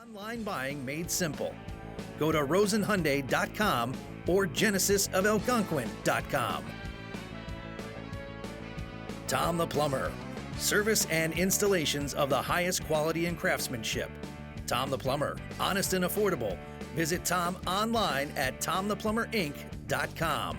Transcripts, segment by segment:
Online buying made simple. Go to rosenhyundai.com or genesisofalgonquin.com. Tom the Plumber. Service and installations of the highest quality and craftsmanship. Tom the Plumber. Honest and affordable. Visit Tom online at tomtheplumberinc.com.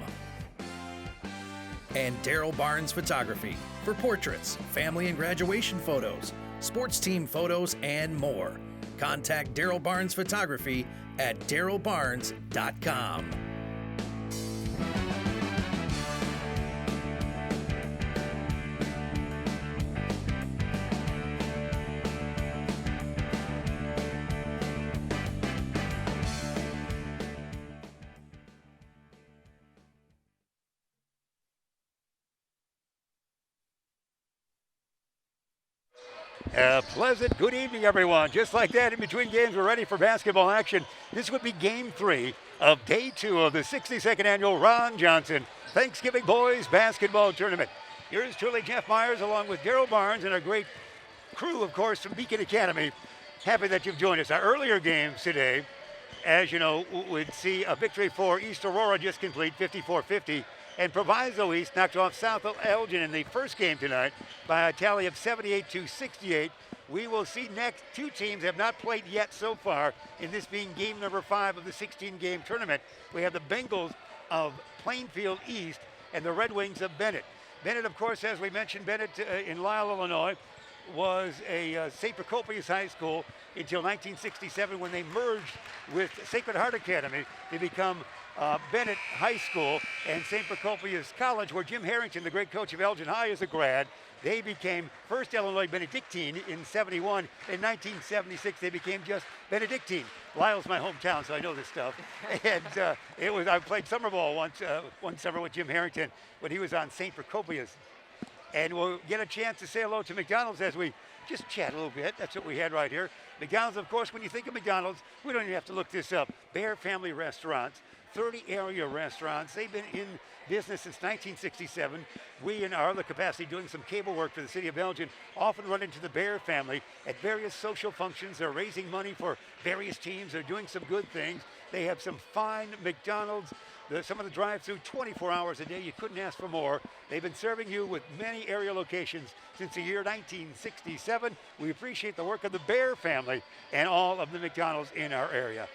And Daryl Barnes Photography for portraits, family and graduation photos, sports team photos, and more. Contact Daryl Barnes Photography at darylbarnes.com. Pleasant good evening, everyone. Just like that, in between games, we're ready for basketball action. This would be Game 3 of Day 2 of the 62nd Annual Ron Johnson Thanksgiving Boys Basketball Tournament. Here's truly Jeff Myers along with Daryl Barnes and a great crew, of course, from Beacon Academy. Happy that you've joined us. Our earlier games today, as you know, would see a victory for East Aurora just complete, 54-50. And Proviso East knocked off South Elgin in the first game tonight by a tally of 78-68. We will see next. Two teams have not played yet so far, in this being game number 5 of the 16-game tournament. We have the Bengals of Plainfield East and the Redwings of Benet. Benet, of course, as we mentioned, Benet in Lisle, Illinois, was a St. Procopius High School until 1967 when they merged with Sacred Heart Academy to become Benet High School and St. Procopius College, where Jim Harrington, the great coach of Elgin High, is a grad. They became First Illinois Benedictine in 71. In 1976, they became just Benedictine. Lisle's my hometown, so I know this stuff. And I played summer ball one summer with Jim Harrington when he was on St. Procopius. And we'll get a chance to say hello to McDonald's as we just chat a little bit. That's what we had right here. McDonald's, of course, when you think of McDonald's, we don't even have to look this up. Bear Family Restaurants. 30 area restaurants. They've been in business since 1967. We, in our other capacity, doing some cable work for the city of Elgin, often run into the Bear family at various social functions. They're raising money for various teams. They're doing some good things. They have some fine McDonald's. Some of the drive-through 24 hours a day. You couldn't ask for more. They've been serving you with many area locations since the year 1967. We appreciate the work of the Bear family and all of the McDonald's in our area.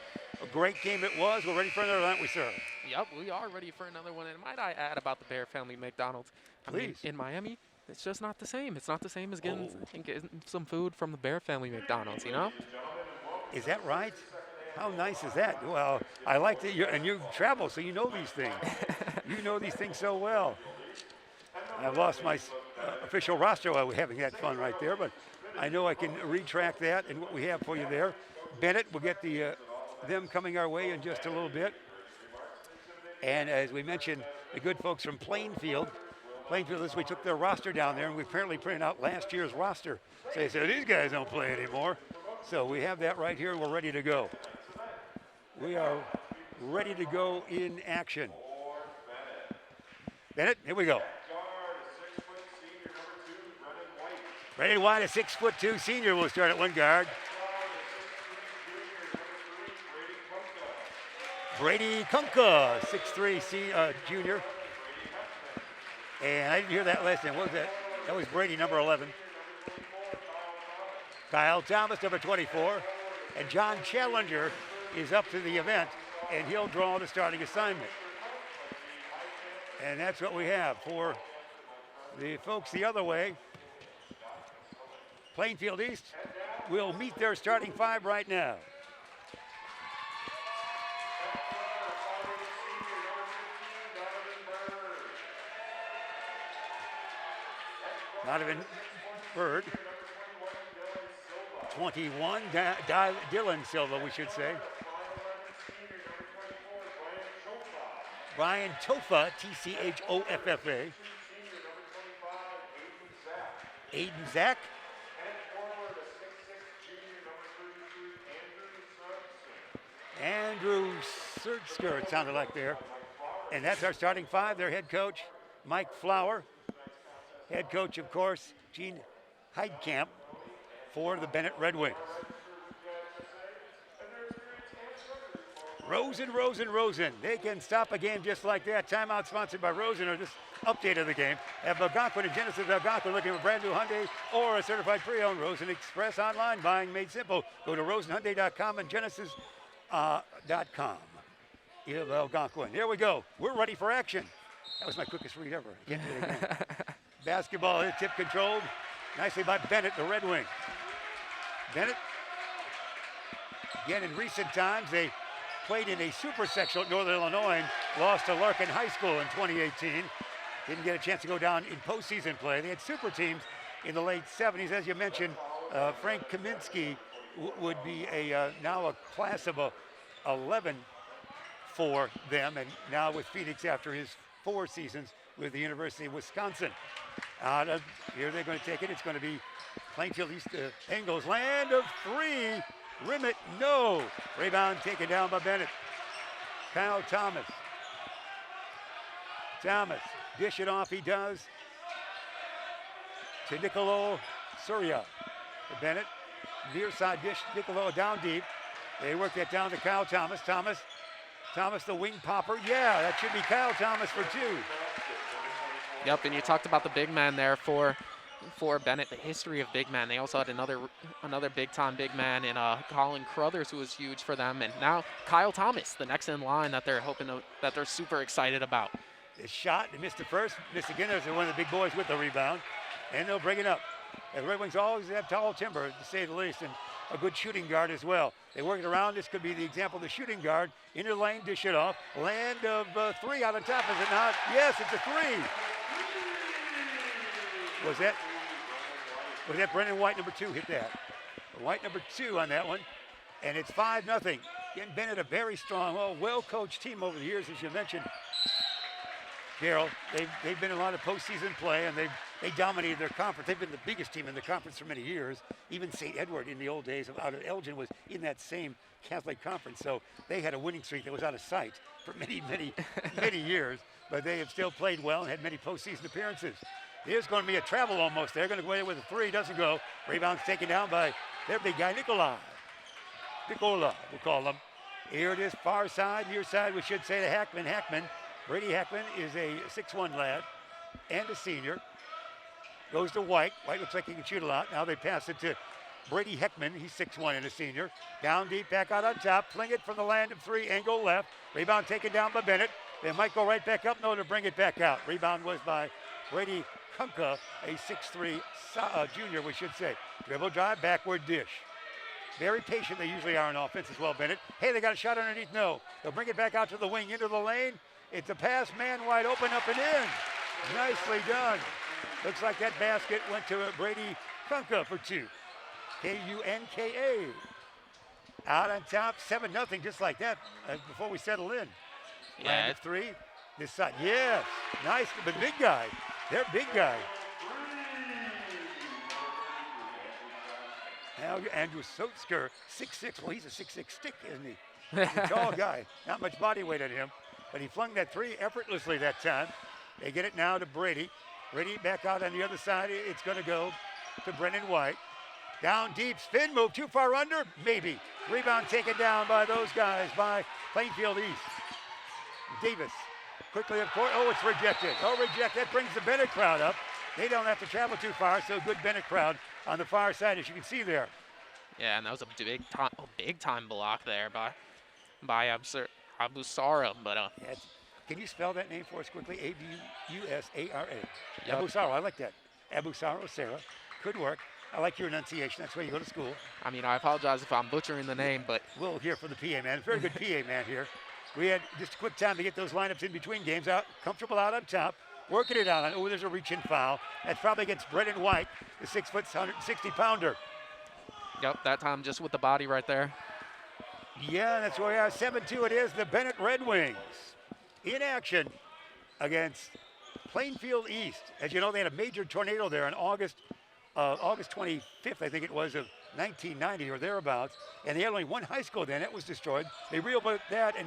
A great game it was. We're ready for another, aren't we, sir? Yep, we are ready for another one. And might I add about the Bear family McDonald's? Please. I mean, in Miami, it's just not the same. It's not the same as getting some food from the Bear family McDonald's, you know? Is that right? How nice is that? Well, I like that you travel, so you know these things. You know these things so well. I've lost my official roster while we're having that fun right there, but I know I can retract that and what we have for you there. Benet, we'll get them coming our way in just a little bit. And as we mentioned, the good folks from Plainfield, this we took their roster down there, and we apparently printed out last year's roster. So they said, these guys don't play anymore. So we have that right here, and we're ready to go. We are ready to go in action. Benet, here we go. Brandon White, a 6'2" senior, will start at one guard. Brady Kunka, 6'3" junior. And I didn't hear that last name. What was that? That was Brady, number 11. Kyle Thomas, number 24. And John Challenger is up to the event, and he'll draw the starting assignment. And that's what we have for the folks the other way. Plainfield East will meet their starting 5 right now. Donovan Bird. 21, Dylan Silva, we should say. Brian Tofa, Tchoffa. Aiden Zach. Andrew Surtsker, it sounded like there. And that's our starting 5. Their head coach, Mike Flower. Head coach, of course, Gene Heidkamp for the Benet Red Wings. Rosen. They can stop a game just like that. Timeout sponsored by Rosen, or just update of the game. Have Algonquin and Genesis Algonquin looking for a brand new Hyundai or a certified pre-owned. Rosen Express online buying made simple. Go to rosenhyundai.com and genesis.com. Of Algonquin. There we go. We're ready for action. That was my quickest read ever. I can't do it again. Basketball is tip controlled nicely by Benet, the Red Wing. Benet, again in recent times, they played in a super sectional at Northern Illinois and lost to Larkin High School in 2018. Didn't get a chance to go down in postseason play. They had super teams in the late 70s. As you mentioned, Frank Kaminsky would be now a class of 11 for them, and now with Phoenix after his 4 seasons with the University of Wisconsin. Here they're going to take it. It's going to be Plainfield East Bengals. Land of 3. Rim it, no. Rebound taken down by Benet. Kyle Thomas. Dish it off, he does. To Nicolo Surya. To Benet. Near side dish, Nicolo down deep. They work that down to Kyle Thomas. Thomas, the wing popper. Yeah, that should be Kyle Thomas for 2. Yep, and you talked about the big man there for Benet, the history of big man. They also had another big-time big man in Colin Crothers, who was huge for them, and now Kyle Thomas, the next in line that they're super excited about. The shot, they missed the first, missed again. There's one of the big boys with the rebound, and they'll bring it up. And the Red Wings always have tall timber, to say the least, and a good shooting guard as well. They work it around. This could be the example of the shooting guard. Inner lane, dish it off. Land of 3 out on top, is it not? Yes, it's a 3. Was that Brendan White, number 2, hit that? White, number 2 on that one. And it's 5-0. Again, Benet, a very strong, well-coached team over the years, as you mentioned, Darryl. They've been in a lot of postseason play, and they dominated their conference. They've been the biggest team in the conference for many years. Even St. Edward in the old days out of Elgin was in that same Catholic conference. So they had a winning streak that was out of sight for many years. But they have still played well and had many postseason appearances. Here's going to be a travel almost. They're going to go away with a 3. Doesn't go. Rebound's taken down by their big guy, Nicola, we'll call him. Here it is, far side, near side, we should say, to Hackman. Brady Hackman is a 6'1" lad and a senior. Goes to White. White looks like he can shoot a lot. Now they pass it to Brady Heckman. He's 6'1" and a senior. Down deep, back out on top. Fling it from the land of 3, angle left. Rebound taken down by Benet. They might go right back up. No, to bring it back out. Rebound was by Brady Kunka, a 6'3" junior, we should say. Dribble drive, backward dish. Very patient they usually are on offense as well, Benet. Hey, they got a shot underneath. No. They'll bring it back out to the wing, into the lane. It's a pass, man wide open, up and in. Nicely done. Looks like that basket went to Brady Kunka for 2. Kunka. Out on top, 7-0, just like that, before we settle in. Yeah. Land of 3. This side, yes. Nice, but big guy. They're big guy. Now Andrew Sotzker, 6'6". Well, he's a 6'6" stick, isn't he? He's a tall guy. Not much body weight on him. But he flung that 3 effortlessly that time. They get it now to Brady. Brady back out on the other side. It's going to go to Brendan White. Down deep, spin move, too far under? Maybe. Rebound taken down by those guys, by Plainfield East. Davis, quickly up court. Oh, it's rejected. That brings the Benet crowd up. They don't have to travel too far, so good Benet crowd on the far side, as you can see there. Yeah, and that was a big time block there by Abusara, but can you spell that name for us quickly? Abusara. Yep. Abusara, I like that. Abusara, Sarah. Could work. I like your enunciation. That's why you go to school. I mean, I apologize if I'm butchering the name, but we'll hear from the PA man. Very good PA man here. We had just a quick time to get those lineups in between games. Out, comfortable out on top, working it out. Oh, there's a reach-in foul. That's probably against Brendan White, the 6', 160-pounder. Yep, that time just with the body right there. Yeah, that's where we are. 7-2 it is. The Benet Red Wings in action against Plainfield East. As you know, they had a major tornado there on August 25th, I think it was, of 1990 or thereabouts. And they had only one high school then. That was destroyed. They rebuilt that and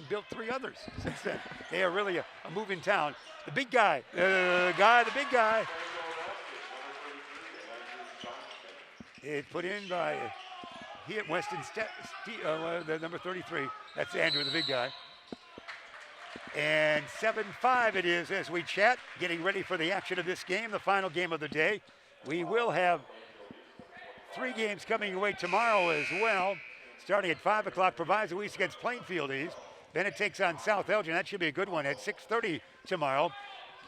built 3 others since then. They are really a moving town. The big guy, the big guy. It's put in by He at Weston, the number 33. That's Andrew, the big guy. And 7-5 it is as we chat, getting ready for the action of this game, the final game of the day. We will have 3 games coming away tomorrow as well. Starting at 5 o'clock, Proviso East against Plainfield East. Benet takes on South Elgin. That should be a good one at 6:30 tomorrow,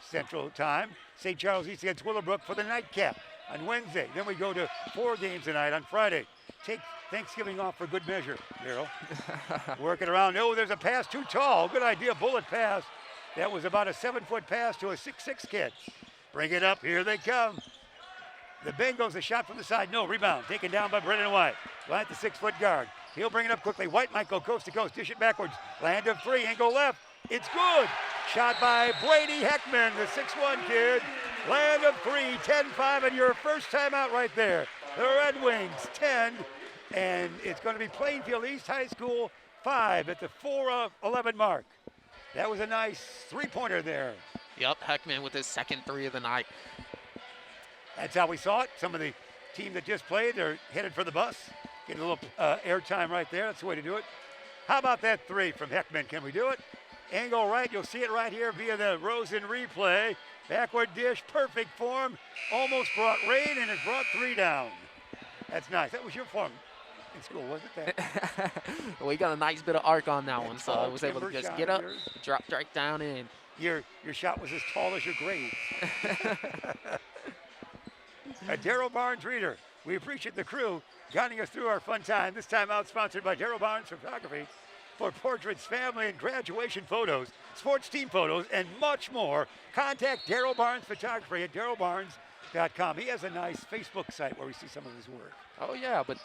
Central Time. St. Charles East against Willowbrook for the nightcap on Wednesday. Then we go to 4 games tonight on Friday. Take Thanksgiving off for good measure, Daryl. Working around. Oh, there's a pass too tall. Good idea, bullet pass. That was about a 7-foot pass to a 6'6" kid. Bring it up. Here they come. The Bengals, a shot from the side. No, rebound. Taken down by Brennan White. White, the 6-foot guard. He'll bring it up quickly. White might go coast to coast. Dish it backwards. Land of 3. Angle left. It's good. Shot by Brady Heckman, the 6'1" kid. Land of 3. 10-5, and your first time out right there. The Redwings, 10. And it's going to be Plainfield East High School, 5 at the 4:11 mark. That was a nice 3-pointer there. Yep, Heckman with his second 3 of the night. That's how we saw it. Some of the team that just played, they're headed for the bus. Get a little air time right there. That's the way to do it. How about that 3 from Heckman? Can we do it? Angle right. You'll see it right here via the Rosen replay. Backward dish, perfect form. Almost brought rain, and it brought 3 down. That's nice. That was your form in school, wasn't that? We got a nice bit of arc on that one, so I was able to just get up, drop right down in. Your shot was as tall as your grades. Darryl Barnes Reader. We appreciate the crew guiding us through our fun time. This time out sponsored by Darryl Barnes Photography for portraits, family, and graduation photos, sports team photos, and much more. Contact Darryl Barnes Photography at darrylbarnes.com. He has a nice Facebook site where we see some of his work. Oh, yeah, but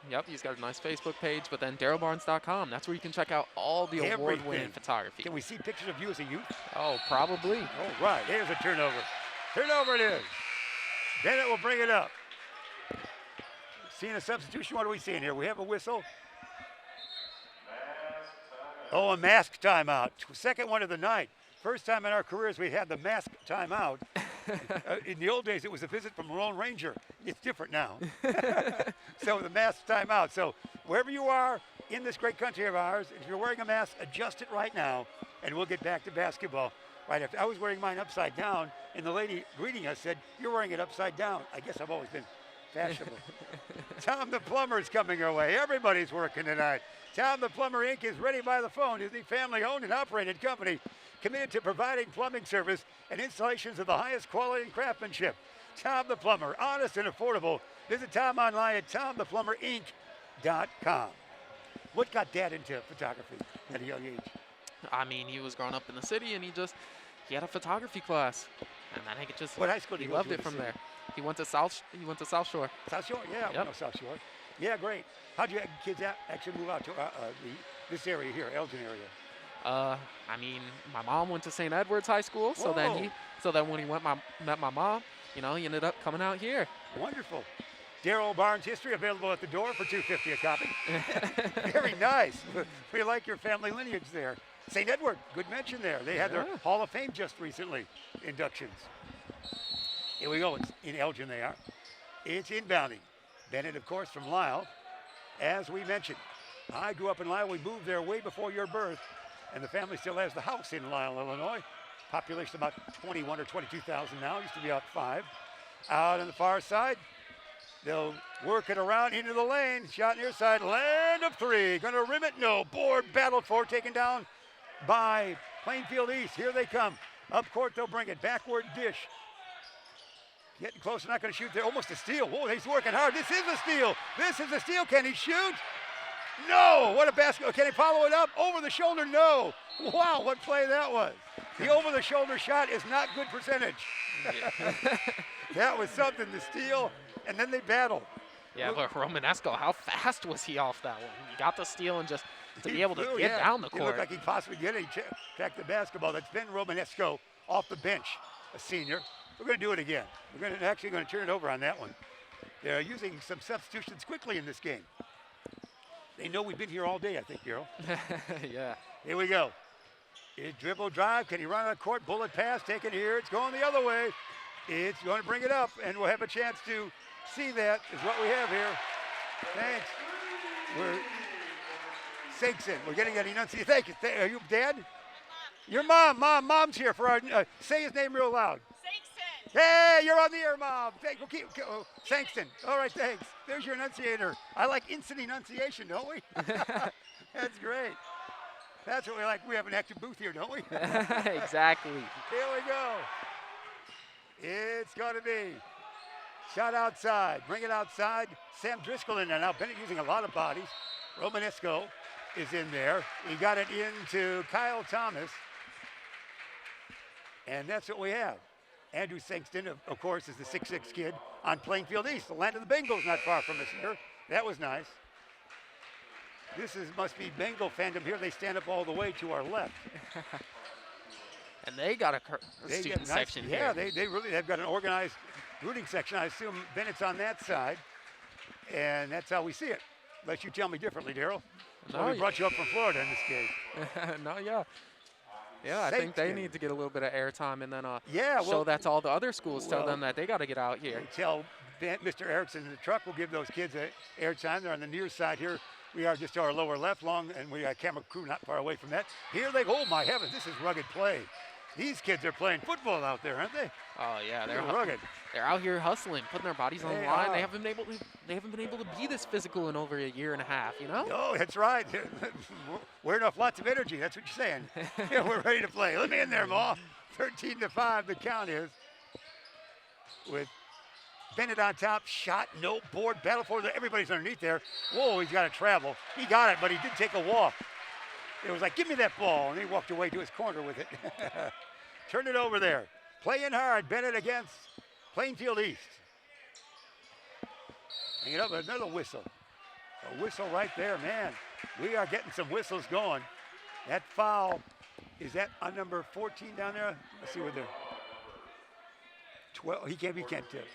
yep, he's got a nice Facebook page, but then darrylbarnes.com. That's where you can check out all the award-winning photography. Can we see pictures of you as a youth? Oh, probably. Oh, right. Here's a turnover. Turnover it is. Benet will bring it up. Seeing a substitution. What are we seeing here? We have a whistle. Oh, a mask timeout. Second one of the night. First time in our careers we had the mask timeout. In the old days, it was a visit from Lone Ranger. It's different now. So the mask timeout. So wherever you are in this great country of ours, if you're wearing a mask, adjust it right now, and we'll get back to basketball right after. I was wearing mine upside down, and the lady greeting us said, "You're wearing it upside down." I guess I've always been fashionable. Tom the Plumber is coming our way. Everybody's working tonight. Tom the Plumber, Inc. is ready by the phone. Is the family-owned and operated company committed to providing plumbing service and installations of the highest quality and craftsmanship. Tom the Plumber, honest and affordable. Visit Tom online at tomtheplumberinc.com. What got Dad into photography at a young age? I mean, he was growing up in the city, and he had a photography class, and then he just what high school did he you go loved to it from city? there. He went to South Shore. South Shore, yeah, Yep. no, South Shore. Yeah, great. How'd you kids actually move out to this area here, Elgin area? I mean, my mom went to St. Edward's High School, so then when he met my mom, he ended up coming out here. Wonderful. Darryl Barnes history available at the door for $2.50 a copy. Very nice. We like your family lineage there. St. Edward, good mention there. They had their Hall of Fame just recently, inductions. Here we go. It's in Elgin they are. It's inbounding. Benet, of course, from Lisle. As we mentioned, I grew up in Lisle. We moved there way before your birth, and the family still has the house in Lisle, Illinois. Population about 21 or 22,000 now. Used to be about 5. Out on the far side, they'll work it around into the lane. Shot near side, land of 3. Gonna rim it, no. Board battled for, taken down by Plainfield East. Here they come. Up court, they'll bring it. Backward dish. Getting close, not gonna shoot there. Almost a steal. Whoa, he's working hard. This is a steal. This is a steal. Can he shoot? No, what a basket. Can he follow it up? Over the shoulder, no. Wow, what play that was. The over the shoulder shot is not good percentage. That was something to steal, and then they battled. Yeah, but Romanesco, how fast was he off that one? He got the steal and just to be able to get down the court. He looked like he possibly get it. He tracked the basketball. That's Ben Romanesco off the bench, a senior. We're going to do it again. We're actually going to turn it over on that one. They're using some substitutions quickly in this game. They know we've been here all day, I think, Daryl. Yeah. Here we go. His dribble drive. Can he run on the court? Bullet pass taken here. It's going the other way. It's going to bring it up, and we'll have a chance to see that is what we have here. Thanks. We're Sankson. We're getting that enunciation. Thank you. Are you Dad? Your mom. Mom's here for our. Say his name real loud. Sankson. Hey, you're on the air, Mom. Sankson. All right, thanks. There's your enunciator. I like instant enunciation, don't we? That's great. That's what we like. We have an active booth here, don't we? Exactly. Here we go. It's going to be shot outside. Bring it outside. Sam Driscoll in there now. Benet using a lot of bodies. Romanesco is in there. He got it into Kyle Thomas. And that's what we have. Andrew Sangston, of course, is the 6'6" kid on Plainfield East. The land of the Bengals not far from us here. That was nice. Must be Bengal fandom here. They stand up all the way to our left. And they got a student section here. Yeah, they've got an organized rooting section. I assume Bennett's on that side. And that's how we see it. Unless you tell me differently, Daryl. No, we brought you up from Florida in this case. No, yeah. Yeah, I think they need to get a little bit of airtime and then show that to all the other schools. Tell them that they got to get out here. Tell Mr. Erickson in the truck will give those kids airtime. They're on the near side here. We are just to our lower left, and we got camera crew not far away from that. Here they go. Oh, my heavens, this is rugged play. These kids are playing football out there, aren't they? Oh yeah, they're rugged. They're out here hustling, putting their bodies on the line. They haven't been able to be this physical in over a year and a half, you know? Oh, that's right. We're off lots of energy. That's what you're saying. Yeah, we're ready to play. Let me in there, Ma. 13-5 the count is. With Benet on top, shot, no board, battle for it. Everybody's underneath there. Whoa, he's got to travel. He got it, but he did take a walk. It was like, give me that ball, and he walked away to his corner with it. Turn it over there. Playing hard, Benet against Plainfield East. Hang it up, another whistle. A whistle right there, man. We are getting some whistles going. That foul, is that on number 14 down there? Let's see what they're. 12, he can't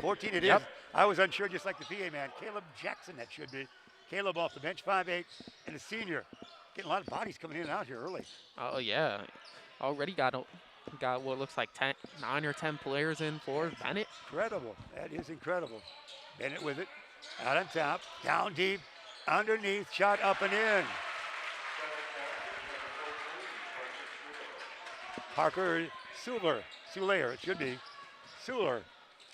14 it is. I was unsure, just like the PA man. Caleb Jackson, that should be. Caleb off the bench, 5'8", and a senior. Getting a lot of bodies coming in and out here early. Oh yeah, already got what looks like 9 or 10 players in for Benet. Incredible, that is incredible. Benet with it, out on top, down deep, underneath, shot up and in. Parker Sulayer, it should be. Suler,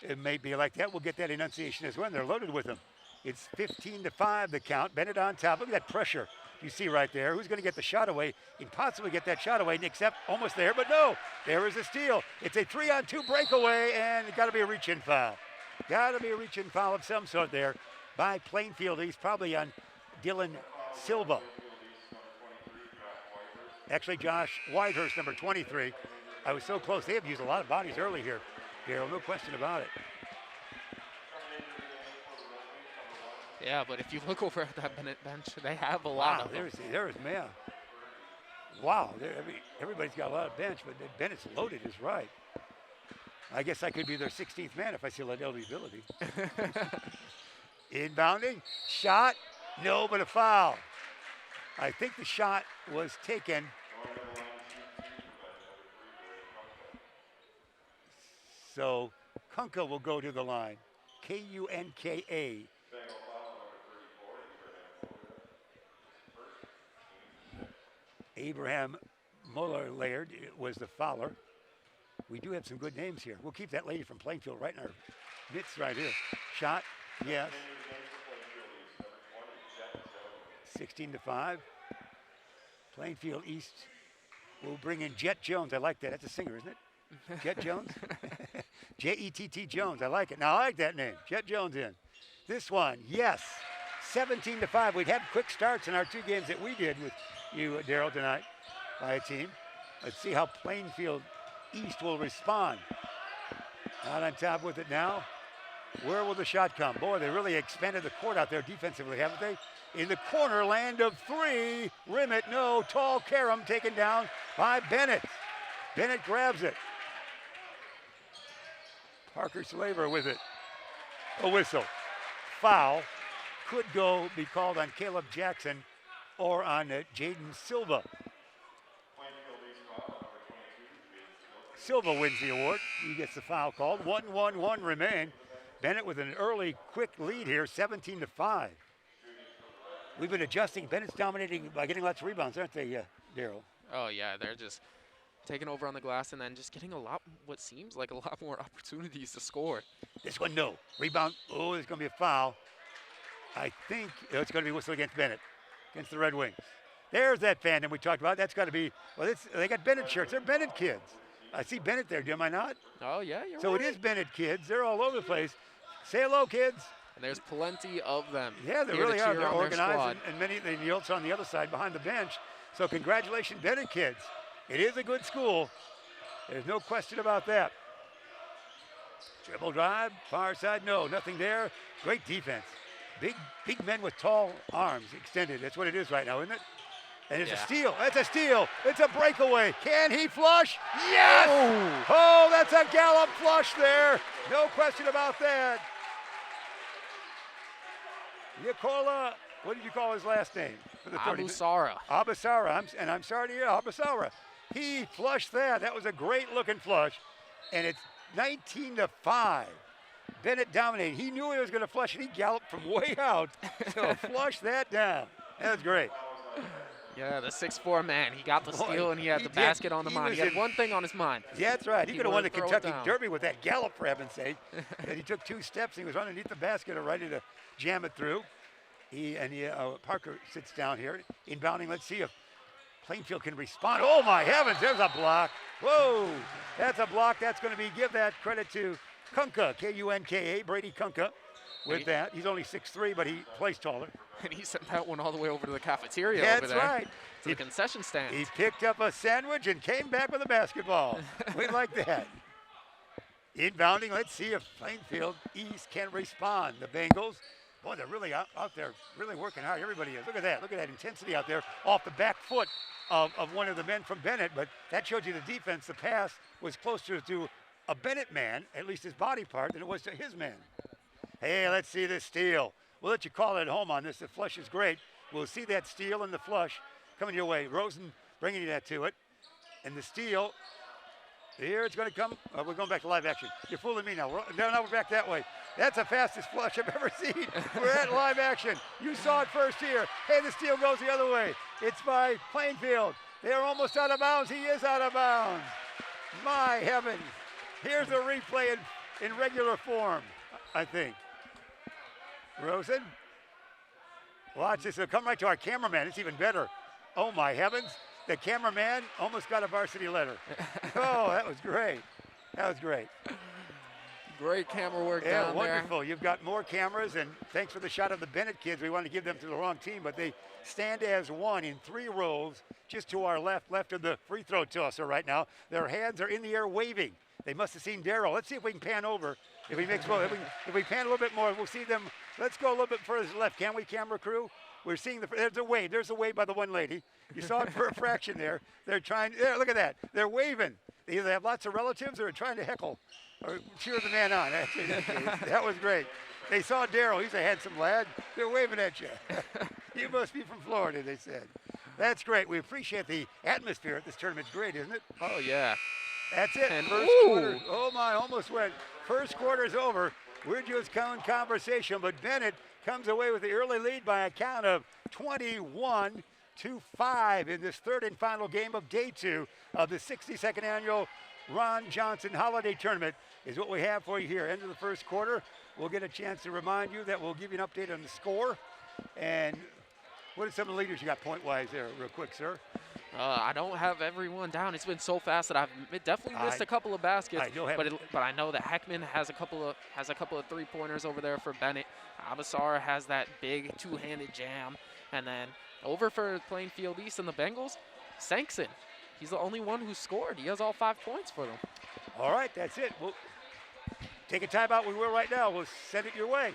it may be like that. We'll get that enunciation as well. They're loaded with them. It's 15-5 the count. Benet on top. Look at that pressure you see right there. Who's going to get the shot away? He can possibly get that shot away. Except almost there, but no. There is a steal. It's a 3-on-2 breakaway, and it's got to be a reach-in foul. Got to be a reach-in foul of some sort there by Plainfield. He's probably on Dylan Silva. Actually, Josh Whitehurst, number 23. I was so close. They have used a lot of bodies early here, Daryl. No question about it. Yeah, but if you look over at that Benet bench, they have a lot of them. There's man. Wow, everybody's got a lot of bench, but Bennett's loaded is right. I guess I could be their 16th man if I still had eligibility. Inbounding, shot, no, but a foul. I think the shot was taken. So Kunka will go to the line. Kunka. Abraham Muller-Laird was the fouler. We do have some good names here. We'll keep that lady from Plainfield right in our midst right here. Shot, yes. 16-5. Plainfield East will bring in Jet Jones. I like that. That's a singer, isn't it? Jet Jones? J-E-T-T Jones. I like it. Now, I like that name. Jet Jones in. This one, yes. 17-5. We'd had quick starts in our two games that we did with you, Daryl, tonight by a team. Let's see how Plainfield East will respond. Out on top with it now. Where will the shot come? Boy, they really expanded the court out there defensively, haven't they? In the corner, land of three. Rim it, no. Tall Karam taken down by Benet. Benet grabs it. Parker Slaver with it. A whistle. Foul. Could be called on Caleb Jackson or on Jaden Silva. Silva wins the award. He gets the foul called. 1-1-1 remain. Benet with an early, quick lead here, 17-5. We've been adjusting. Bennett's dominating by getting lots of rebounds, aren't they, Daryl? Oh, yeah, they're just taking over on the glass and then just getting what seems like a lot more opportunities to score. This one, no. Rebound. Oh, there's going to be a foul. I think it's going to be whistled against Benet, against the Red Wings. There's that fandom we talked about. That's got to be, well, they got Benet shirts. They're Benet kids. I see Benet there, am I not? Oh, yeah, you're so right. it is Benet kids. They're all over the place. Say hello, kids. And there's plenty of them. Yeah, they really are. They're organized, and many, they kneel on the other side behind the bench. So congratulations, Benet kids. It is a good school. There's no question about that. Dribble drive, far side, no, nothing there. Great defense. Big men with tall arms extended. That's what it is right now, isn't it? And it's a steal. That's a steal. It's a breakaway. Can he flush? Yes! Oh, that's a Gallup flush there. No question about that. Nicola, what did you call his last name? For the Abusara. Abusara. I'm sorry to hear Abusara. He flushed that. That was a great looking flush. And it's 19-5. Benet dominated. He knew he was going to flush, and he galloped from way out. So flush that down. That was great. Yeah, the 6'4" man. He got the steal, and he had the basket on the mind. He had one thing on his mind. Yeah, that's right. He could have won the Kentucky Derby with that gallop, for heaven's sake. And he took 2 steps. And he was underneath the basket and ready to jam it through. Parker sits down here. Inbounding. Let's see if Plainfield can respond. Oh, my heavens. There's a block. Whoa. That's a block. That's going to be, give that credit to Kunka, K-U-N-K-A, Brady Kunka. With that, he's only 6'3", but he plays taller. And he sent that one all the way over to the cafeteria over there. That's right. To the concession stand. He picked up a sandwich and came back with a basketball. We like that. Inbounding, let's see if Plainfield East can respond. The Bengals, boy, they're really out there, really working hard. Everybody is. Look at that. Look at that intensity out there off the back foot of one of the men from Benet. But that shows you the defense. The pass was closer to a Benet man, at least his body part, than it was to his man. Hey, let's see this steal. We'll let you call it at home on this. The flush is great. We'll see that steal and the flush coming your way. Rosen bringing you that to it. And the steal, here it's going to come. We're going back to live action. You're fooling me now. Now we're back that way. That's the fastest flush I've ever seen. We're at live action. You saw it first here. Hey, the steal goes the other way. It's by Plainfield. They're almost out of bounds. He is out of bounds. My heavens. Here's the replay in regular form, I think. Rosen. Watch this. It'll come right to our cameraman. It's even better. Oh, my heavens. The cameraman almost got a varsity letter. Oh, that was great. That was great. Great camera work down there. Yeah, wonderful. You've got more cameras, and thanks for the shot of the Benet kids. We wanted to give them to the wrong team, but they stand as one in 3 rows just to our left of the free throw tosser right now. Their hands are in the air waving. They must have seen Darryl. Let's see if we can pan over. If we pan a little bit more, we'll see them. Let's go a little bit further left. Can we, camera crew? We're seeing there's a wave. There's a wave by the one lady. You saw it for a fraction there. They're trying, there, look at that. They're waving. They either have lots of relatives or are trying to heckle or cheer the man on. Actually, that was great. They saw Darryl. He's a handsome lad. They're waving at you. You must be from Florida, they said. That's great. We appreciate the atmosphere at this tournament. It's great, isn't it? Oh, yeah. That's it. And first quarter. Oh, my, almost went. First quarter's over. We're just in conversation, but Benet comes away with the early lead by a count of 21-5 in this third and final game of day 2 of the 62nd annual Ron Johnson Holiday Tournament is what we have for you here. End of the first quarter. We'll get a chance to remind you that we'll give you an update on the score. And what are some of the leaders you got point-wise there, real quick, sir? I don't have everyone down. It's been so fast that I've definitely missed a couple of baskets. But I know that Heckman has a couple of three-pointers over there for Benet. Abasara has that big two-handed jam. And then over for Plainfield East and the Bengals, Sankson. He's the only one who scored. He has all 5 points for them. All right, that's it. We'll take a timeout. We will right now. We'll send it your way.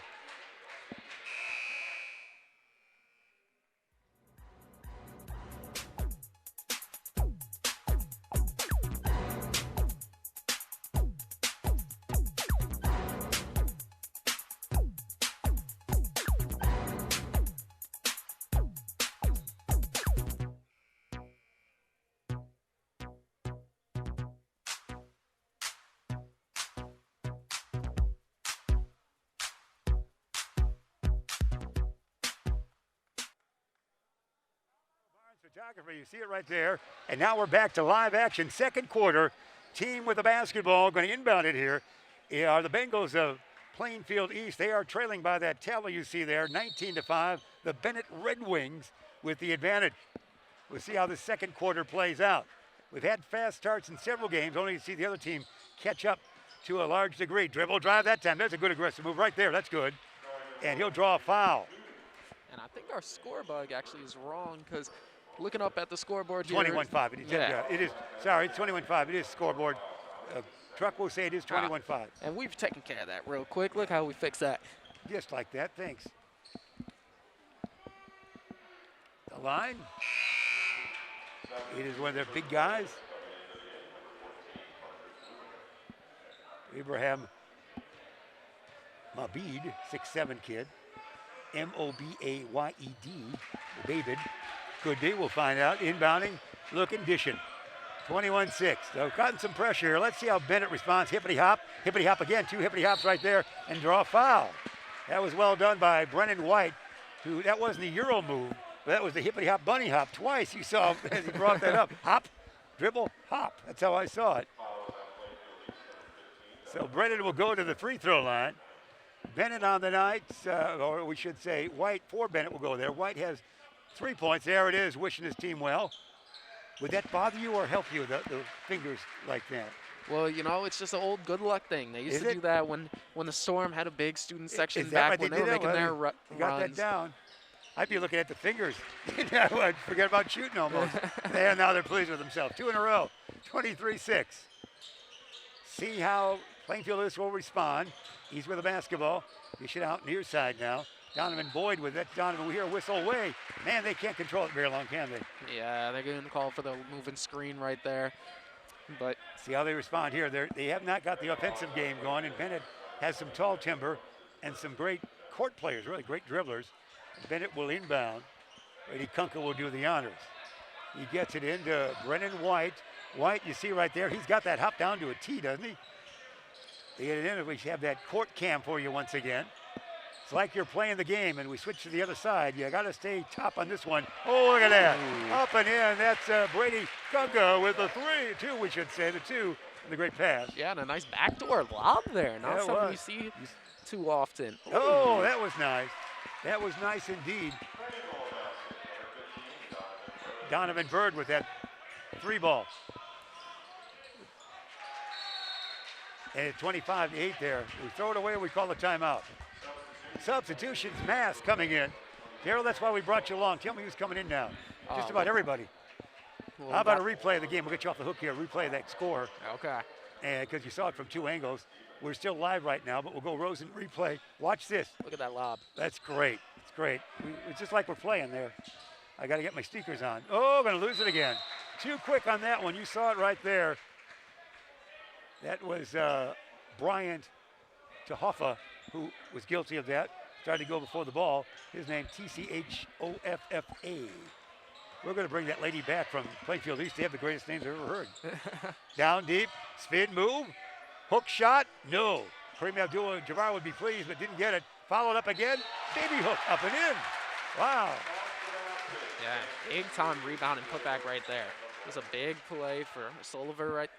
photographer, you see it right there. And now we're back to live action. Second quarter, team with the basketball going to inbound it here are the Bengals of Plainfield East. They are trailing by that tally you see there, 19-5. The Benet Redwings with the advantage. We'll see how the second quarter plays out. We've had fast starts in several games, only to see the other team catch up to a large degree. Dribble drive that time. That's a good aggressive move right there. That's good. And he'll draw a foul. And I think our score bug actually is wrong because looking up at the scoreboard here. 21-5. It is. Sorry, it's 21-5. It is scoreboard. Truck will say it is 21-5. And we've taken care of that real quick. Look how we fix that. Just like that. Thanks. The line. It is one of their big guys. Abraham Mabid, 6'7" kid. Mobayed, David. Could be, we'll find out. Inbounding, looking, dishing. 21-6. So cutting some pressure here. Let's see how Benet responds. Hippity hop again. 2 hippity hops right there and draw a foul. That was well done by Brennan White, who that wasn't the Euro move, but that was the hippity hop bunny hop twice. You saw as he brought that up. Hop, dribble, hop. That's how I saw it. So Brennan will go to the free throw line. Benet on the night, or we should say White for Benet will go there. White has 3 points. There it is, wishing his team well. Would that bother you or help you, the fingers like that? Well, you know, it's just an old good luck thing. They used to do that when the Storm had a big student section back when they were making their runs. You got that down. I'd be looking at the fingers. I'd forget about shooting almost. There, now they're pleased with themselves. 2 in a row, 23-6. See how Plainfield East will respond. He's with the basketball. Dish it out near side now. Donovan Boyd with it. Donovan, we hear a whistle away. Man, they can't control it very long, can they? Yeah, they're going to call for the moving screen right there. But see how they respond here. They have not got the offensive game going, and Benet has some tall timber and some great court players, really great dribblers. Benet will inbound. Brady Kunka will do the honors. He gets it into Brennan White. White, you see right there, he's got that hop down to a T, doesn't he? They get it in, and we have that court cam for you once again. It's like you're playing the game, and we switch to the other side. You got to stay top on this one. Oh, look at that. Ooh. Up and in. That's Brady Kunka with the 2, we should say, the 2, and the great pass. Yeah, and a nice backdoor lob there. Not something you see too often. Oh, that was nice. That was nice indeed. Donovan Bird with that 3 ball. And at 25-8 there. We throw it away, we call the timeout. Substitutions, mass coming in. Darryl, that's why we brought you along. Tell me who's coming in now. Just about everybody. Well, how about a replay of the game? We'll get you off the hook here. Replay that score. Okay. And because you saw it from 2 angles. We're still live right now, but we'll go Rosen replay. Watch this. Look at that lob. That's great. It's great. It's just like we're playing there. I got to get my sneakers on. Oh, going to lose it again. Too quick on that one. You saw it right there. That was Bryant Tahoffa, who was guilty of that. Tried to go before the ball. His name, T-C-H-O-F-F-A. We're going to bring that lady back from Plainfield East. They have the greatest names I've ever heard. Down deep, spin move, hook shot, no. Kareem Abdul-Jabbar would be pleased, but didn't get it. Followed up again, baby hook, up and in. Wow. Yeah, big time rebound and putback right there. It was a big play for Sullivan right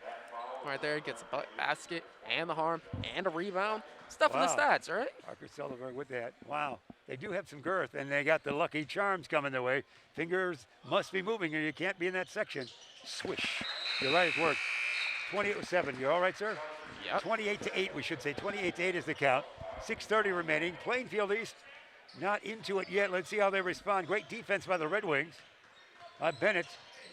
there. Gets a basket and the harm and a rebound. Stuff in the stats, right? Parker Sullivan with that. Wow. They do have some girth, and they got the Lucky Charms coming their way. Fingers must be moving, or you can't be in that section. Swish. You're right, it worked. 28-7. You all right, sir? Yep. 28-8, we should say. 28-8 is the count. 6:30 remaining. Plainfield East not into it yet. Let's see how they respond. Great defense by the Redwings. Benet,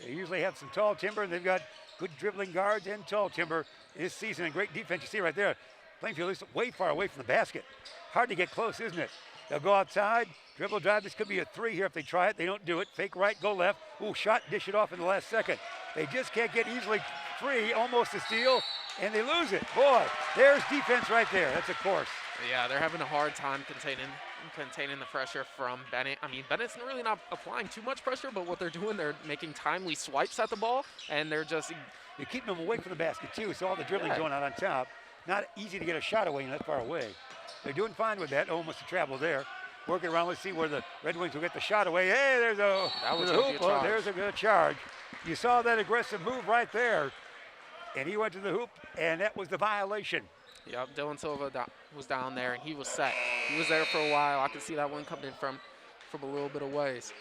they usually have some tall timber, and they've got good dribbling guards and tall timber this season, and great defense. You see right there. Plainfield is way far away from the basket. Hard to get close, isn't it? They'll go outside, dribble drive. This could be a 3 here if they try it. They don't do it. Fake right, go left. Ooh, shot, dish it off in the last second. They just can't get easily free, almost a steal, and they lose it. Boy, there's defense right there. That's a course. Yeah, they're having a hard time containing the pressure from Benet. I mean, Benet's really not applying too much pressure, but what they're doing, they're making timely swipes at the ball, and they're just... You're keeping them away from the basket, too, so all the dribbling going out on top. Not easy to get a shot away and that far away. They're doing fine with that. Almost a travel there. working around. Let's see where the Red Wings will get the shot away. Hey, there's a hoop. Oh, there's a good charge. You saw that aggressive move right there. And he went to the hoop, and that was the violation. Yep, Dylan Silva was down there, and he was set. He was there for a while. I could see that one coming from a little bit of ways.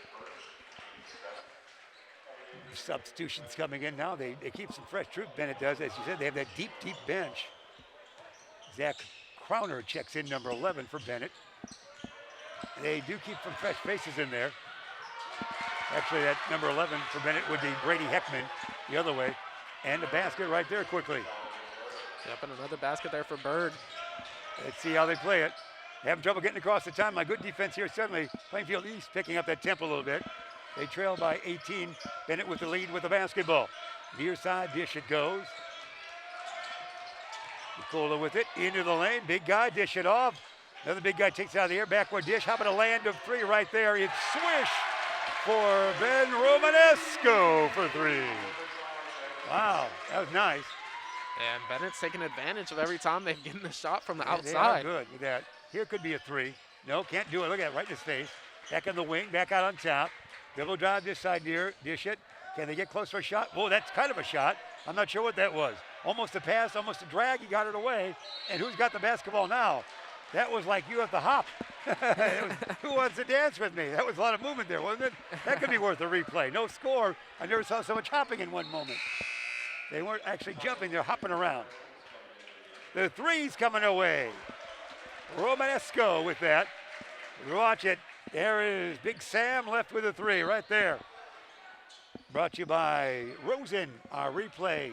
Substitutions coming in now. They keep some fresh truth. Benet does. As you said, they have that deep, deep bench. Zach Crowner checks in number 11 for Benet. They do keep some fresh faces in there. Actually, that number 11 for Benet would be Brady Heckman the other way. And the basket right there quickly. Yep, and another basket there for Bird. Let's see how they play it. Having trouble getting across the timeline. Good defense here. Suddenly, Plainfield East picking up that tempo a little bit. They trail by 18. Benet with the lead with the basketball. Near side dish it goes. Nicola with it into the lane. Big guy dish it off. Another big guy takes it out of the air. Backward dish. How about a land of three right there? It's swish for Ben Romanesco for three. Wow, that was nice. And Bennett's taking advantage of every time they've gotten the shot from the outside. They are good with that. Here could be a three. No, can't do it. Look at it, right in his face. Back on the wing, back out on top. Dribble drive this side near, dish it. Can they get close for a shot? Whoa, that's kind of a shot. I'm not sure what that was. Almost a pass, almost a drag. He got it away. And who's got the basketball now? That was like you have to hop. Who wants to dance with me? That was a lot of movement there, wasn't it? That could be worth a replay. No score. I never saw so much hopping in one moment. They weren't actually jumping, they're hopping around. The three's coming away. Romanesco with that. Watch it. There is Big Sam left with a three right there. Brought to you by Rosen, our replays.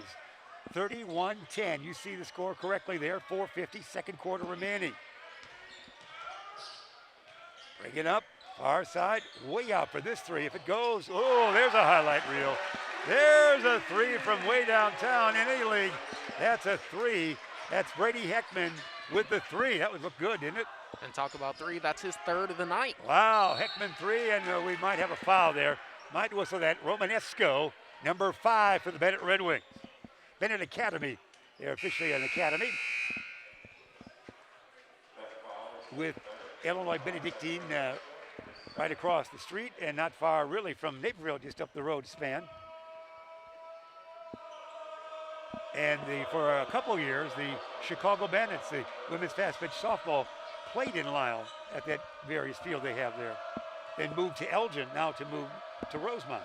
31-10. You see the score correctly there. 4:50, second quarter remaining. Bring it up, far side, way out for this three. If it goes, oh, there's a highlight reel. There's a three from way downtown in A-League. That's a three. That's Brady Heckman with the three. That would look good, didn't it? And talk about three, that's his third of the night. Wow, Heckman three, and we might have a foul there. Might whistle that. Romanesco, number 5 for the Benet Red Wings. Benet Academy, they're officially an academy. With Illinois Benedictine right across the street and not far really from Naperville, just up the road span. And for a couple years, the Chicago Bandits, the women's fast pitch softball, played in Lisle at that various field they have there. Then moved to Elgin, now to move to Rosemont.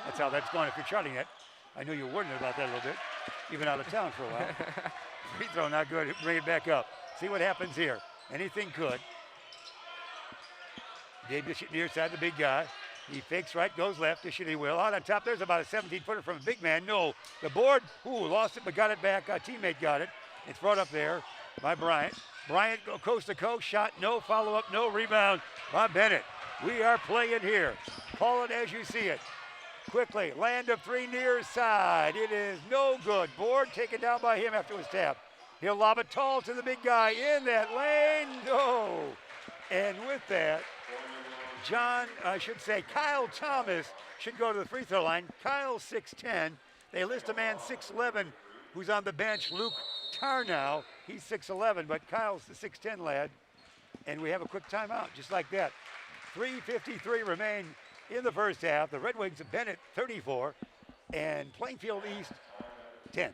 That's how that's going if you're charting it. I knew you were wondering about that a little bit. You've been out of town for a while. Free throw not good, bring it back up. See what happens here. Anything could. Dave dish it near side, the big guy. He fakes right, goes left, dish it he will. Out on top, there's about a 17-footer from a big man. No, the board, lost it, but got it back. A teammate got it. It's brought up there by Bryant. Bryant coast to coast, shot, no follow-up, no rebound by Benet. We are playing here. Call it as you see it. Quickly, land of three near side. It is no good. Board taken down by him after it was tapped. He'll lob it tall to the big guy in that lane. No. And with that, Kyle Thomas should go to the free throw line. Kyle 6'10". They list a man 6'11" who's on the bench, Luke Tarnow. He's 6'11", but Kyle's the 6'10" lad. And we have a quick timeout, just like that. 3:53 remain in the first half. The Red Wings of Benet 34 and Plainfield East 10.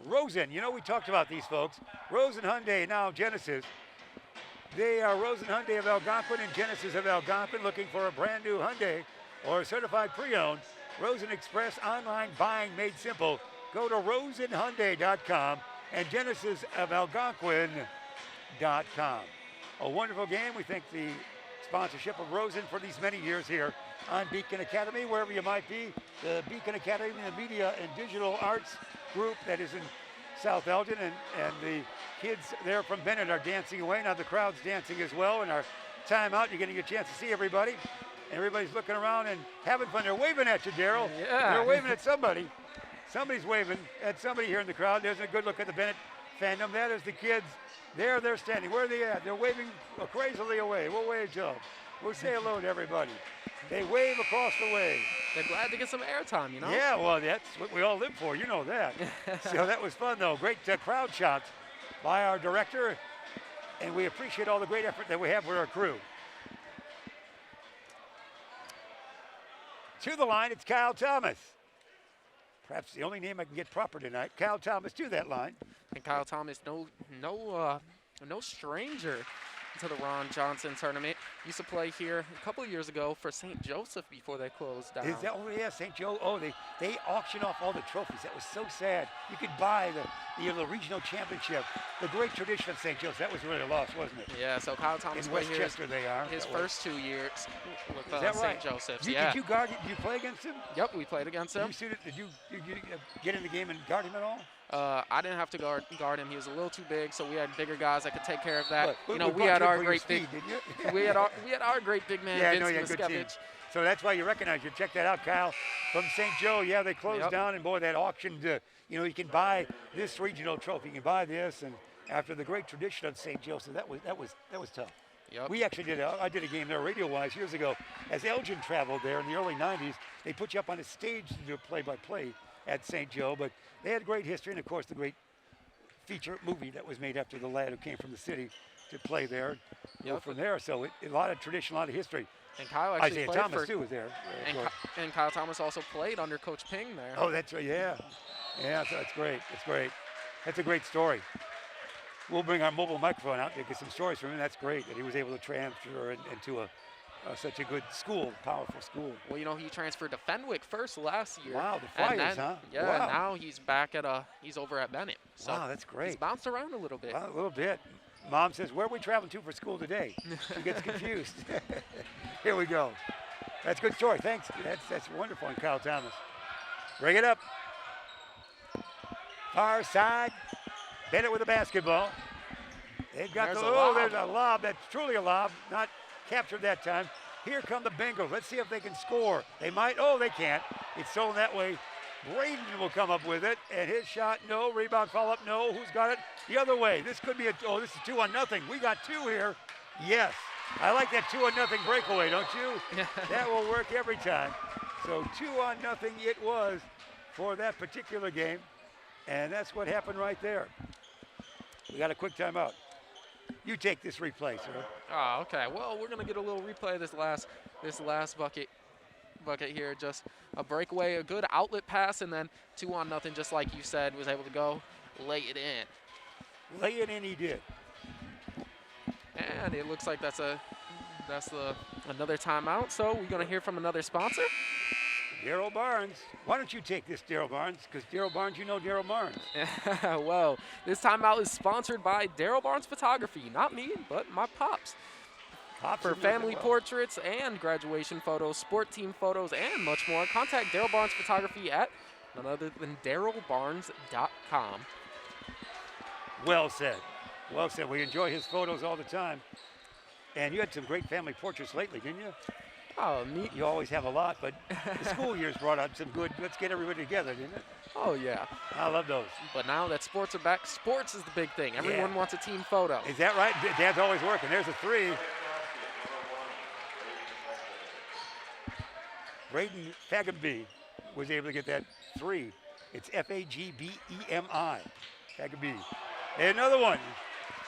Rosen, we talked about these folks. Rosen Hyundai, now Genesis. They are Rosen Hyundai of Algonquin and Genesis of Algonquin, looking for a brand new Hyundai or certified pre-owned. Rosen Express online buying made simple. Go to rosenhyundai.com and Genesis of Algonquin.com. A wonderful game. We thank the sponsorship of Rosen for these many years here on Beacon Academy, wherever you might be. The Beacon Academy, the Media and Digital Arts group that is in South Elgin, and the kids there from Benet are dancing away. Now the crowd's dancing as well. In our timeout, you're getting a chance to see everybody. Everybody's looking around and having fun. They're waving at you, Daryl. Yeah. They're waving at somebody. Somebody's waving at somebody here in the crowd. There's a good look at the Benet fandom. That is the kids. There they're standing. Where are they at? They're waving crazily away. We'll wave to them. We'll say hello to everybody. They wave across the way. They're glad to get some airtime, Yeah, well, that's what we all live for. You know that. So that was fun, though. Great crowd shots by our director, and we appreciate all the great effort that we have with our crew. To the line, it's Kyle Thomas. Perhaps the only name I can get proper tonight. Kyle Thomas to that line. And Kyle Thomas, no stranger to the Ron Johnson tournament. Used to play here a couple of years ago for St. Joseph before they closed down. Is that, oh yeah, St. Joe. Oh, they auction off all the trophies. That was so sad. You could buy the regional championship, the great tradition of St. Joseph. That was really lost, wasn't it? Yeah. So Kyle Thomas In played here Westchester, they are. his first 2 years with Is that right? St. Joseph's. Did you guard? Did you play against him? Yep, we played against him. Did you get in the game and guard him at all? I didn't have to guard him. He was a little too big, so we had bigger guys that could take care of that. Look, we had our great big. we had our great big man, Vince Muskevich. So that's why you recognize you. Check that out, Kyle, from St. Joe. Yeah, they closed down, and boy, that auction. You can buy this regional trophy. You can buy this, and after the great tradition of St. Joseph, that was tough. Yep. We actually I did a game there radio-wise years ago. As Elgin traveled there in the early 90s, they put you up on a stage to do play-by-play at St. Joe, but they had great history, and of course the great feature movie that was made after the lad who came from the city to play there. From there, so a lot of tradition, a lot of history. And Kyle actually Isaiah played Thomas too was there. And Kyle Thomas also played under Coach Ping there. Oh, that's right. Yeah, so that's great. That's great. That's a great story. We'll bring our mobile microphone out to get some stories from him. That's great that he was able to transfer into such a good school, powerful school. Well, he transferred to Fenwick first last year. Wow, the Flyers, huh? Yeah, wow. And now he's back he's over at Benet. So wow, that's great. He's bounced around a little bit. A little bit. Mom says, where are we traveling to for school today? She gets confused. Here we go. That's a good story. Thanks. That's wonderful. And Kyle Thomas. Bring it up. Far side. Benet with the basketball. They've got there's a lob. That's truly a lob. Not captured that time. Here come the Bengals. Let's see if they can score. They might. Oh, they can't. It's stolen that way. Braden will come up with it, and his shot, no. Rebound, follow-up, no. Who's got it? The other way. This could be this is 2-0. We got 2 here. Yes. I like that 2-0 breakaway, don't you? That will work every time. So 2-0 it was for that particular game, and that's what happened right there. We got a quick timeout. You take this replay, sir. Oh, okay. Well, we're gonna get a little replay of this last bucket here. Just a breakaway, a good outlet pass, and then 2-0, just like you said, was able to go lay it in. Lay it in, he did. And it looks like that's another timeout. So we're gonna hear from another sponsor. Daryl Barnes. Why don't you take this, Daryl Barnes? Because Daryl Barnes, you know Daryl Barnes. Well, this timeout is sponsored by Daryl Barnes Photography. Not me, but my pops. For family portraits and graduation photos, sport team photos, and much more, contact Daryl Barnes Photography at none other than darylbarnes.com. Well said. Well said. We enjoy his photos all the time. And you had some great family portraits lately, didn't you? Oh, neat. You always have a lot, but the school year's brought out some good, let's get everybody together, didn't it? Oh, yeah. I love those. But now that sports are back, sports is the big thing. Everyone wants a team photo. Is that right? Dad's always working. There's a 3. Braden Fagabee was able to get that 3. It's F-A-G-B-E-M-I. Fagabee. And another one.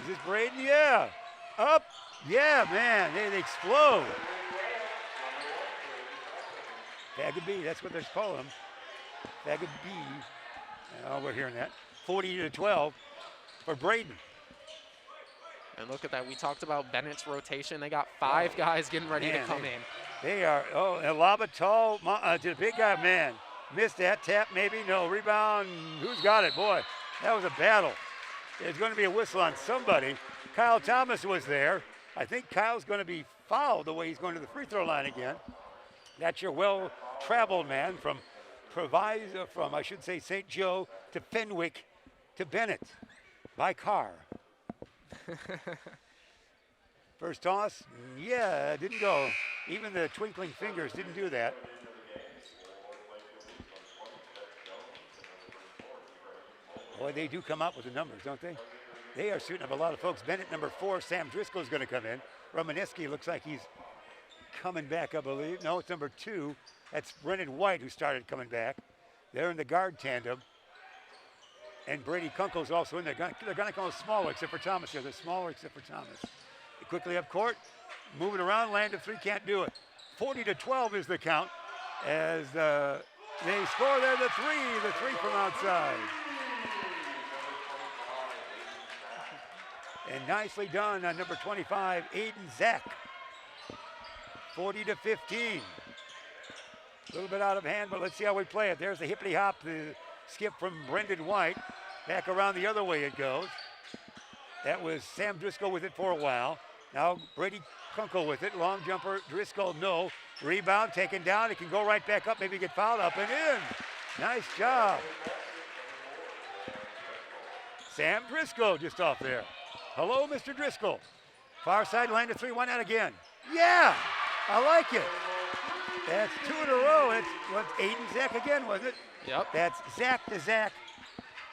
Is this Braden? Yeah. Up. Yeah, man. They explode. Fagabee, that's what they're calling him. Fagabee. Oh, we're hearing that. 40-12 for Braden. And look at that. We talked about Bennett's rotation. They got 5 guys getting ready to come in. They are, and lob it tall to the big guy, man. Missed that tap, maybe, no. Rebound, who's got it? Boy, that was a battle. There's going to be a whistle on somebody. Kyle Thomas was there. I think Kyle's going to be fouled the way he's going to the free throw line again. That's your well-traveled man from St. Joe to Fenwick to Benet by car. First toss, yeah, didn't go. Even the twinkling fingers didn't do that. Boy, they do come out with the numbers, don't they? They are shooting up a lot of folks. Benet, number 4, Sam Driscoll's going to come in. Romaneski looks like he's coming back, I believe. No, it's number 2. That's Brennan White who started coming back. They're in the guard tandem. And Brady Kunkel's also in there. They're going to go smaller except for Thomas here. They're smaller except for Thomas. Quickly up court, moving around, land of three, can't do it. 40-12 is the count as they score there the three from outside. And nicely done on number 25, Aiden Zach. 40-15. A little bit out of hand, but let's see how we play it. There's the hippity hop, the skip from Brendan White. Back around the other way it goes. That was Sam Driscoll with it for a while. Now Brady Kunkel with it. Long jumper, Driscoll, no. Rebound taken down. It can go right back up, maybe get fouled up and in. Nice job. Sam Driscoll just off there. Hello, Mr. Driscoll. Far side, land of three, why not again? Yeah, I like it. That's two in a row. That's what Aiden Zach again, wasn't it? Yep. That's Zach to Zach,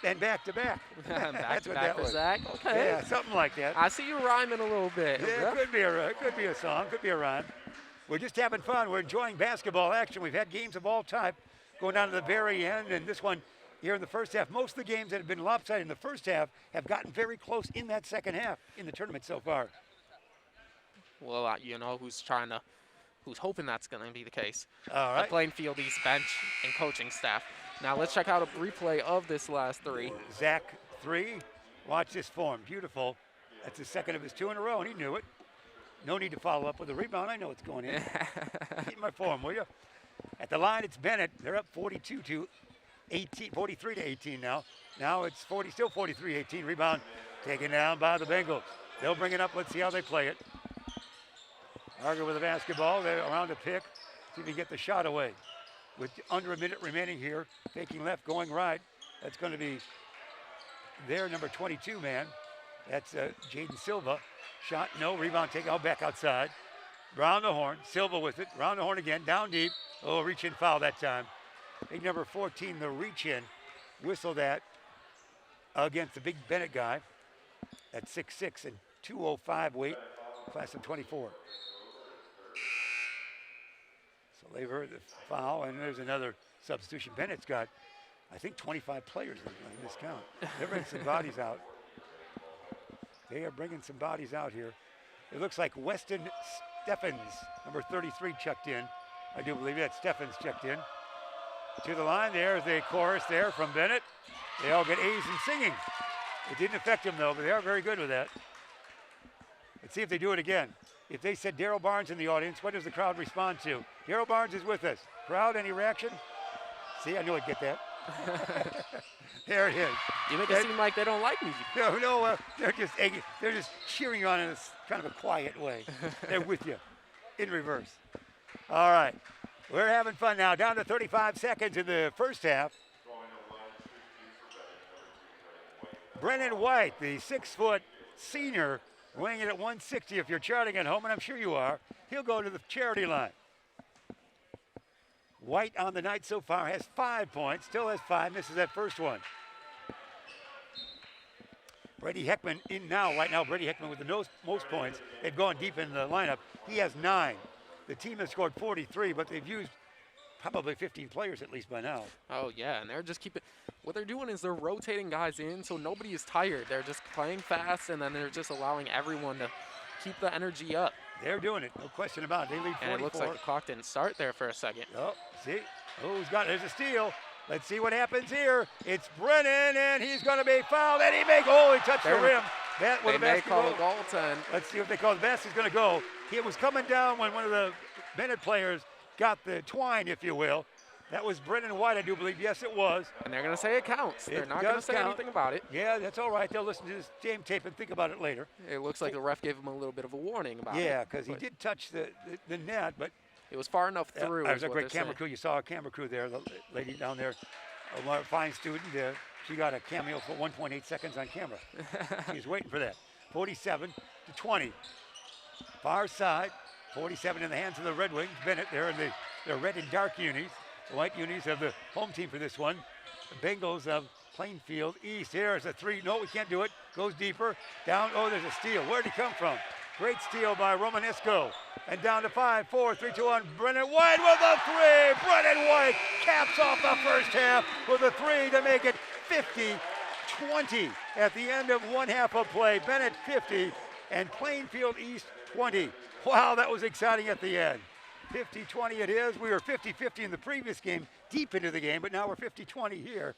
and back to back. Back to what back that for was. Zach. Okay. Yeah, something like that. I see you rhyming a little bit. Yeah, it could be a song, could be a rhyme. We're just having fun. We're enjoying basketball action. We've had games of all type going down to the very end, and this one here in the first half. Most of the games that have been lopsided in the first half have gotten very close in that second half in the tournament so far. Well, you know who's hoping that's going to be the case. All right. The Plainfield East bench and coaching staff. Now let's check out a replay of this last three. Zach, three. Watch this form. Beautiful. That's the second of his two in a row, and he knew it. No need to follow up with a rebound. I know it's going in. Keep my form, will you? At the line, it's Benet. They're up 42-18, 43-18 now. Now it's still 43-18. Rebound taken down by the Bengals. They'll bring it up. Let's see how they play it. Arger with the basketball. They're around the pick. See if he can get the shot away. With under a minute remaining here, faking left, going right. That's going to be their number 22 man. That's Jaden Silva. Shot, no. Rebound taken out back outside. Round the horn. Silva with it. Round the horn again. Down deep. Oh, reach in foul that time. Big number 14, the reach in. Whistle that against the big Benet guy at 6'6" and 205 weight, class of 24. So they've heard the foul, and there's another substitution. Bennett's got, I think, 25 players in this count. They're bringing some bodies out. They are bringing some bodies out here. It looks like Weston Steffens, number 33, checked in. I do believe that Steffens checked in. To the line, there's the chorus there from Benet. They all get A's in singing. It didn't affect them, though, but they are very good with that. Let's see if they do it again. If they said Daryl Barnes in the audience, what does the crowd respond to? Daryl Barnes is with us. Crowd, any reaction? See, I knew I'd get that. There it is. You make it seem like they don't like me. No, they're just cheering you on in a kind of a quiet way. They're with you in reverse. All right. We're having fun now. Down to 35 seconds in the first half. Brennan White, the 6-foot senior, weighing in at 160 if you're charting at home, and I'm sure you are. He'll go to the charity line. White on the night so far has 5 points, still has 5, misses that first one. Brady Heckman in now, right now, Brady Heckman with the most points. They've gone deep in the lineup. He has 9. The team has scored 43, but they've used probably 15 players at least by now. Oh, yeah, and they're just what they're doing is they're rotating guys in so nobody is tired. They're just playing fast, and then they're just allowing everyone to keep the energy up. They're doing it, no question about it. They lead 44. And it looks like the clock didn't start there for a second. Oh, see? Oh, there's a steal. Let's see what happens here. It's Brennan, and he's going to be fouled, and he touched the rim. They may call a goaltend. Let's see what they call. The basket's going to go. It was coming down when one of the Benet players got the twine, if you will. That was Brennan White, I do believe. Yes, it was. And they're going to say it counts. They're not going to say anything about it. Yeah, that's all right. They'll listen to this game tape and think about it later. It looks like the ref gave him a little bit of a warning about it. Yeah, because he did touch the net, but it was far enough through. There's a great camera crew. You saw a camera crew there. The lady down there, a fine student. She got a cameo for 1.8 seconds on camera. She's waiting for that. 47-20. Far side. 47 in the hands of the Redwings. Benet, they're in the red and dark unis. The white unis have the home team for this one. The Bengals of Plainfield East. Here's a 3. No, we can't do it. Goes deeper. Down. Oh, there's a steal. Where'd he come from? Great steal by Romanesco. And down to 5, 4, 3, 2, 1. Brennan White with a 3. Brennan White caps off the first half with a 3 to make it 20 at the end of one half of play. Benet 50 and Plainfield East 20. Wow, that was exciting at the end. 50-20 it is. We were 50-50 in the previous game, deep into the game, but now we're 50-20 here.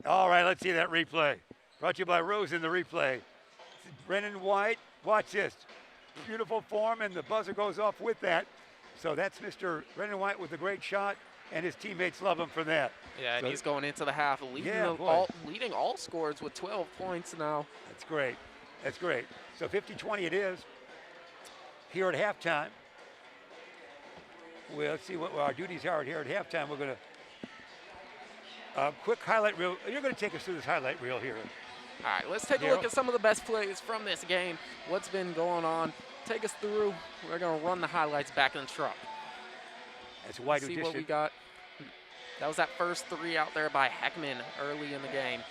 All right, let's see that replay. Brought to you by Rose in the replay. Brennan White, watch this. Beautiful form, and the buzzer goes off with that. So that's Mr. Brennan White with a great shot, and his teammates love him for that. Yeah, and so he's going into the half, leading, leading all scores with 12 points now. That's great. That's great. So 50-20 it is. Here at halftime, we'll see what our duties are here at halftime. We're going to quick highlight reel. You're going to take us through this highlight reel here. All right, let's take a look at some of the best plays from this game. What's been going on? Take us through. We're going to run the highlights back in the truck. That's wide See what we got. That was that first three out there by Heckman early in the game.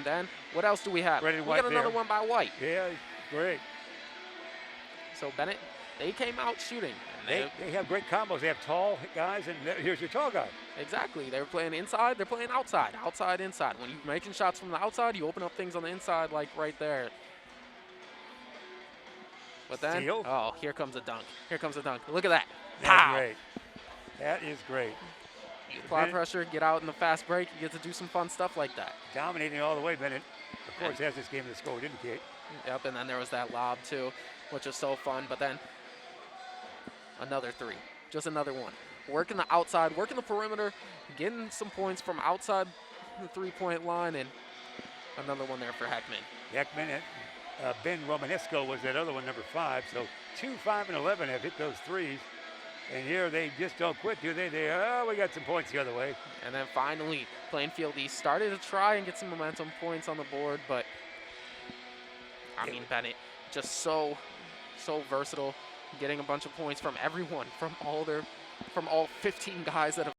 Then, what else do we have? We got another one by White. Yeah, great. So Benet, they came out shooting. And they have great combos. They have tall guys, and here's your tall guy. Exactly. They were playing inside. They're playing outside. Outside, inside. When you're making shots from the outside, you open up things on the inside, like right there. But then, Steal. Oh, here comes a dunk. Here comes a dunk. Look at that. That's great. That is great. You apply pressure, get out in the fast break, you get to do some fun stuff like that. Dominating all the way, Benet. Of course, has this game the score would indicate. Yep, and then there was that lob too, which was so fun. But then another three, just another one. Working the outside, working the perimeter, getting some points from outside the three-point line, and another one there for Heckman. Heckman and Ben Romanesco was that other one, number 5. So 2, 5, and 11 have hit those threes. And here they just don't quit, do they? We got some points the other way. And then finally, Plainfield East started to try and get some momentum points on the board, but I mean, Benet just so versatile, getting a bunch of points from everyone, from all 15 guys that have